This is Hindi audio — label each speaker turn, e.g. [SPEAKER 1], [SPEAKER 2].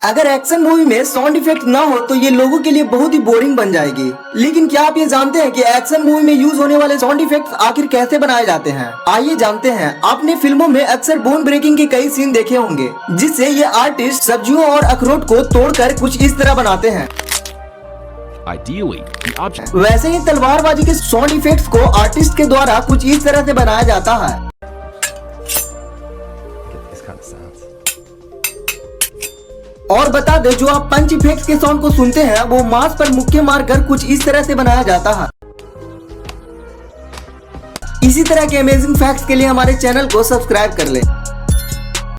[SPEAKER 1] अगर एक्शन मूवी में साउंड इफेक्ट ना हो तो ये लोगों के लिए बहुत ही बोरिंग बन जाएगी। लेकिन क्या आप ये जानते हैं कि एक्शन मूवी में यूज होने वाले साउंड इफेक्ट्स आखिर कैसे बनाए जाते हैं? आइए जानते हैं। आपने फिल्मों में अक्सर बोन ब्रेकिंग के कई सीन देखे होंगे, जिससे ये आर्टिस्ट सब्जियों और अखरोट को तोड़कर कुछ इस तरह बनाते हैं। वैसे ही तलवारबाजी के साउंड इफेक्ट्स को आर्टिस्ट के द्वारा कुछ इस तरह से बनाया जाता है। और बता दे, जो आप पंच इफेक्ट्स के साउंड को सुनते हैं वो मांस पर मुक्के मारकर कुछ इस तरह से बनाया जाता है। इसी तरह के अमेजिंग फैक्ट्स के लिए हमारे चैनल को सब्सक्राइब कर लें।